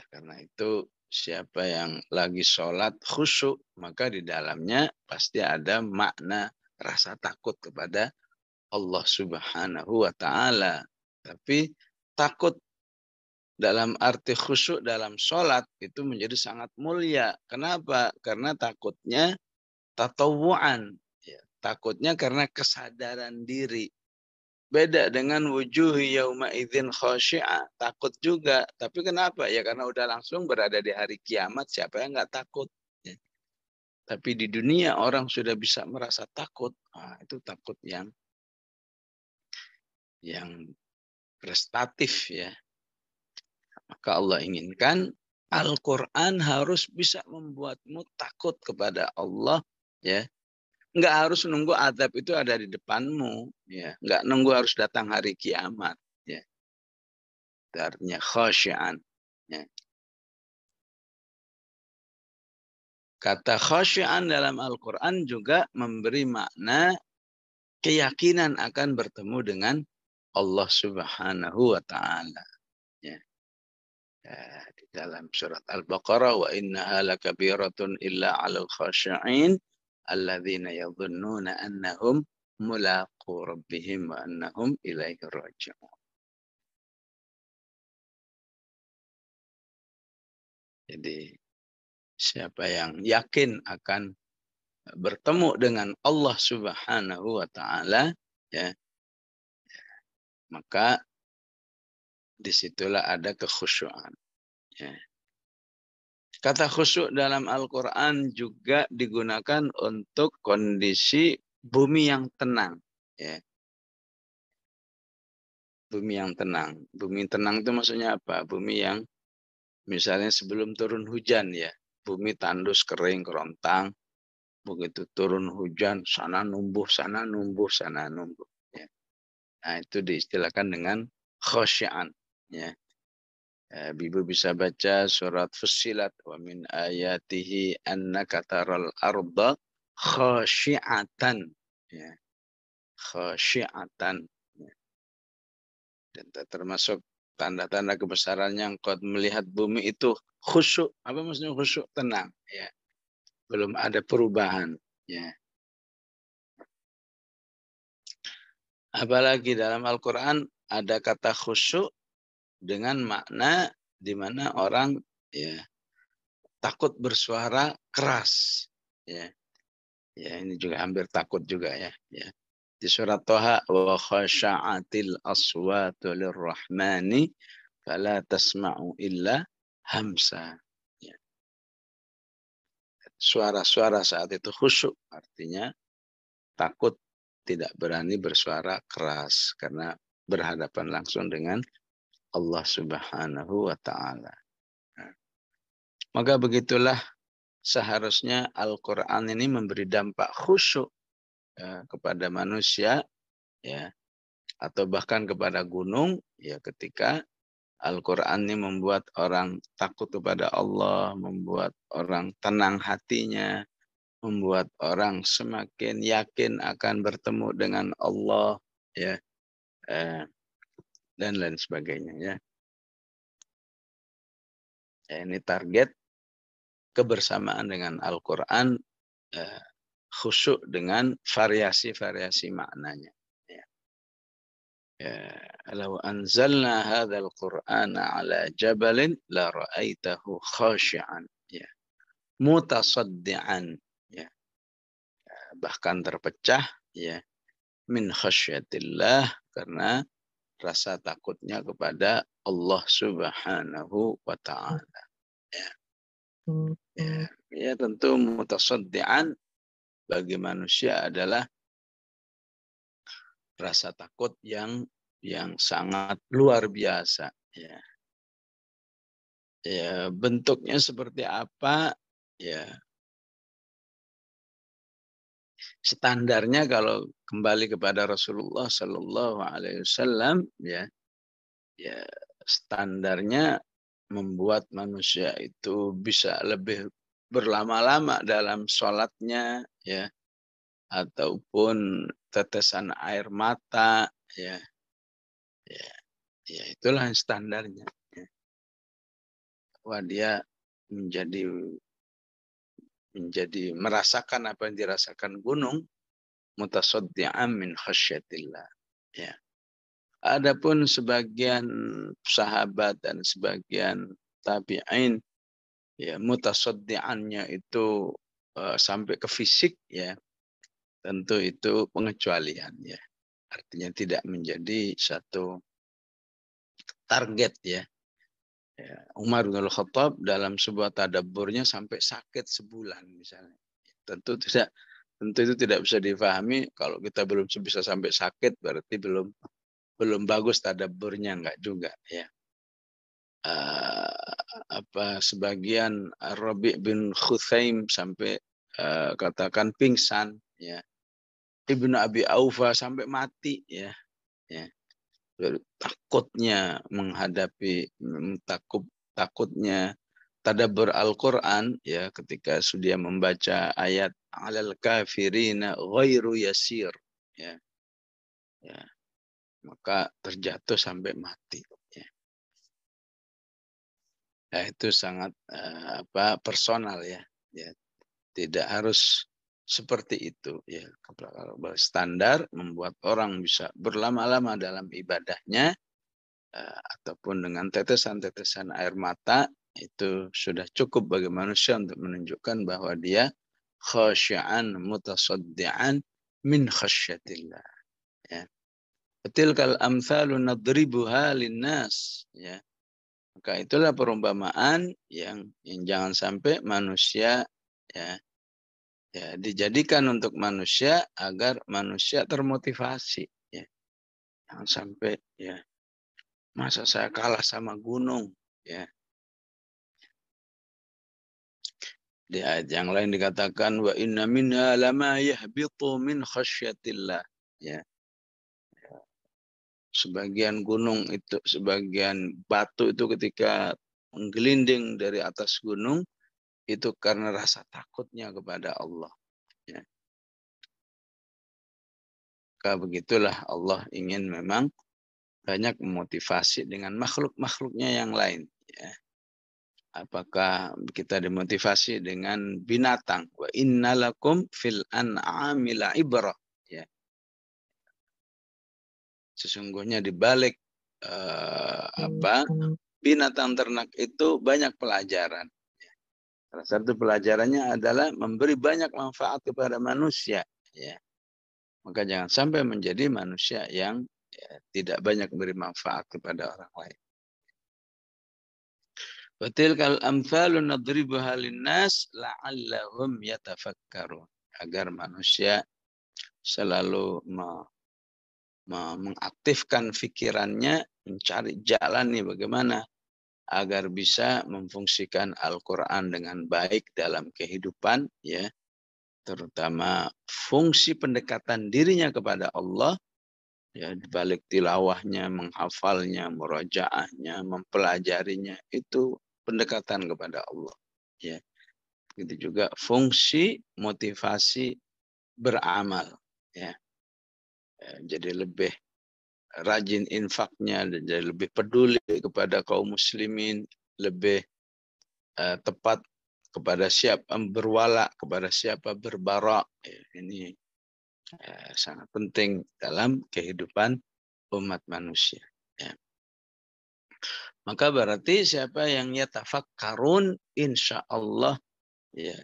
Karena itu siapa yang lagi sholat khusyuk, maka di dalamnya pasti ada makna rasa takut kepada Allah Subhanahu wa Ta'ala. Tapi takut dalam arti khusyuk dalam sholat itu menjadi sangat mulia. Kenapa? Karena takutnya tatawuan. Ya, takutnya karena kesadaran diri. Beda dengan wujuh yauma idzin khasyi'ah, takut juga. Tapi kenapa? Ya karena udah langsung berada di hari kiamat, siapa yang nggak takut? Ya. Tapi di dunia orang sudah bisa merasa takut. Nah, itu takut yang prestatif, ya. Maka Allah inginkan Al-Quran harus bisa membuatmu takut kepada Allah, ya. Nggak harus nunggu azab itu ada di depanmu, ya. Nggak nunggu harus datang hari kiamat, ya. Artinya khasyian, ya. Kata khasyian dalam Al-Quran juga memberi makna keyakinan akan bertemu dengan Allah Subhanahu wa Ta'ala. Ya. Ya, di dalam surat Al-Baqarah, wa innaha lakabiratun illa 'alal khasyi'in alladzina yadhunnuna annahum mulaqu rabbihim wa annahum ilaihi raji'un. Jadi siapa yang yakin akan bertemu dengan Allah Subhanahu wa Ta'ala, ya, maka disitulah ada kekhusyuan. Ya. Kata khusyuk dalam Al-Quran juga digunakan untuk kondisi bumi yang tenang. Ya. Bumi yang tenang. Bumi tenang itu maksudnya apa? Bumi yang misalnya sebelum turun hujan, ya, bumi tandus, kering, kerontang. Begitu turun hujan, sana numbuh, sana numbuh, sana numbuh. Ya. Nah, itu diistilahkan dengan khosyan. Ya. Ibu bisa baca surat Fussilat, wa min ayatihi annaka taral arda khasyi'atan. Ya. Khasyi'atan. Ya. Dan termasuk tanda-tanda kebesarannya engkau melihat bumi itu khusyuk. Apa maksudnya khusyuk? Tenang. Ya. Belum ada perubahan. Ya. Apalagi dalam Al-Quran ada kata khusyuk dengan makna di mana orang, ya, takut bersuara keras. Ya. Ya, ini juga hampir takut juga, ya. Ya. Di surat Thaha, wa khasha'atil aswatu lirrahmani fala tasma'u illa hamsa. Ya. Suara-suara saat itu khusyuk, artinya takut, tidak berani bersuara keras karena berhadapan langsung dengan Allah Subhanahu wa Ta'ala. Nah, maka begitulah seharusnya Al-Quran ini memberi dampak khusyuk, ya, kepada manusia, ya, atau bahkan kepada gunung, ya, ketika Al-Quran ini membuat orang takut kepada Allah, membuat orang tenang hatinya, membuat orang semakin yakin akan bertemu dengan Allah, ya, dan lain sebagainya, ya. Ya, ini target kebersamaan dengan Al-Quran, khusyuk dengan variasi-variasi maknanya. Ya. Law anzalna hadzal Qur'ana ala jabalin la ra'aitahu khashi'an, ya, mutasaddian, ya, bahkan terpecah, ya, min khasyatillah, karena rasa takutnya kepada Allah Subhanahu wa taala. Ya. Ya, tentu mutasaddian bagi manusia adalah rasa takut yang sangat luar biasa, ya. Ya, bentuknya seperti apa, ya, standarnya kalau kembali kepada Rasulullah Sallallahu Alaihi Wasallam, ya, ya, standarnya membuat manusia itu bisa lebih berlama-lama dalam sholatnya, ya, ataupun tetesan air mata, ya, ya, ya, itulah standarnya. Ya. Wah, dia menjadi merasakan apa yang dirasakan gunung, mutasaddi'an min khasyatillah. Ya. Adapun sebagian sahabat dan sebagian tabi'in, ya, mutasaddi'annya itu sampai ke fisik, ya, tentu itu pengecualian, ya. Artinya tidak menjadi satu target, ya. Ya, Umar bin Khattab dalam sebuah tadabburnya sampai sakit sebulan misalnya. Tentu itu tidak bisa difahami. Kalau kita belum bisa sampai sakit, berarti belum bagus tadabburnya, enggak juga, ya. Sebagian Rabi' bin Khuthaim sampai katakan pingsan, ya. Ibnu Abi Aufa sampai mati, ya. Ya. Takutnya menghadapi, takutnya tadabbur Al-Quran, ya, ketika sudah membaca ayat alal kafirina ghairu yasir, ya, ya, maka terjatuh sampai mati, ya. Nah, itu sangat personal, ya, ya, tidak harus seperti itu, ya. Kalau standar membuat orang bisa berlama-lama dalam ibadahnya, ataupun dengan tetesan-tetesan air mata, itu sudah cukup bagi manusia untuk menunjukkan bahwa dia khasyi'an mutasaddian min khasyatillah, ya. Tilkal amsalu nadribuha linnas, ya. Maka itulah perumpamaan yang jangan sampai manusia, ya, ya, dijadikan untuk manusia agar manusia termotivasi, ya. Jangan sampai, ya, masa saya kalah sama gunung, ya. Di ayat yang lain dikatakan wa inna minha lama yahbitu min khasyatillah, ya. Sebagian gunung itu, sebagian batu itu ketika menggelinding dari atas gunung itu karena rasa takutnya kepada Allah, ya. Maka begitulah Allah ingin memang banyak memotivasi dengan makhluk-makhluknya yang lain, ya. Apakah kita dimotivasi dengan binatang? Wa innalakum fil an'ami la'ibrah, ya. Sesungguhnya di balik binatang ternak itu banyak pelajaran. Salah satu pelajarannya adalah memberi banyak manfaat kepada manusia, ya. Maka jangan sampai menjadi manusia yang, ya, tidak banyak memberi manfaat kepada orang lain. Wa tilkal amthalu nadribuha linnas la'allahum yatafakkarun. Agar manusia selalu mengaktifkan pikirannya, mencari jalan nih bagaimana agar bisa memfungsikan Al-Quran dengan baik dalam kehidupan, ya. Terutama fungsi pendekatan dirinya kepada Allah, ya, dibalik tilawahnya, menghafalnya, murajaahnya, mempelajarinya, itu pendekatan kepada Allah, ya. Begitu juga fungsi motivasi beramal, ya. Jadi lebih rajin infaknya, jadi lebih peduli kepada kaum muslimin, lebih tepat kepada siapa berwala, kepada siapa berbara. Ini sangat penting dalam kehidupan umat manusia. Ya. Maka berarti siapa yang yatafakkarun, insya Allah ya,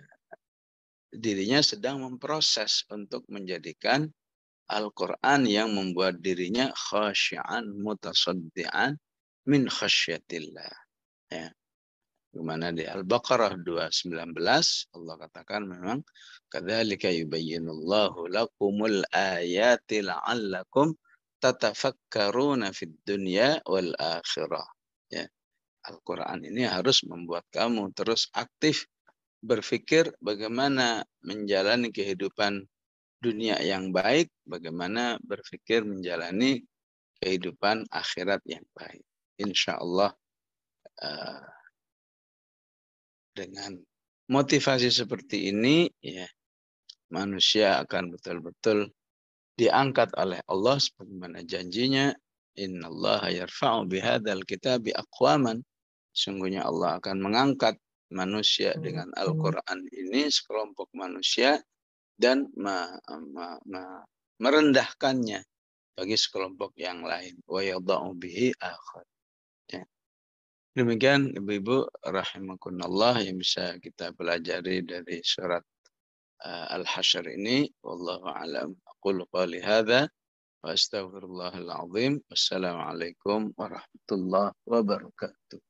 dirinya sedang memproses untuk menjadikan Al-Quran yang membuat dirinya khasyi'an mutasaddi'an min khasyatillah. Ya. Dimana di Al-Baqarah 219 Allah katakan memang kadzalika yubayyinullahu lakumul ayati la'allakum tatafakkaruna fid dunya wal akhirah. Ya. Al-Quran ini harus membuat kamu terus aktif berpikir bagaimana menjalani kehidupan dunia yang baik, bagaimana berpikir menjalani kehidupan akhirat yang baik. Insya Allah dengan motivasi seperti ini, ya, manusia akan betul-betul diangkat oleh Allah sebagaimana janjinya. Innallaha yarfa'u bihadzal kitabi aqwaman. Sungguhnya Allah akan mengangkat manusia dengan Al-Quran ini, sekelompok manusia, dan merendahkannya bagi sekelompok yang lain. Wa yadha'u bihi akhar. Ya. Demikian Ibu-ibu rahimakumullah yang bisa kita pelajari dari surat Al-Hasyr ini. Wallahu a'lam. Aqulu qali hadza wa astaghfirullahal azim. Wassalamualaikum warahmatullahi wabarakatuh.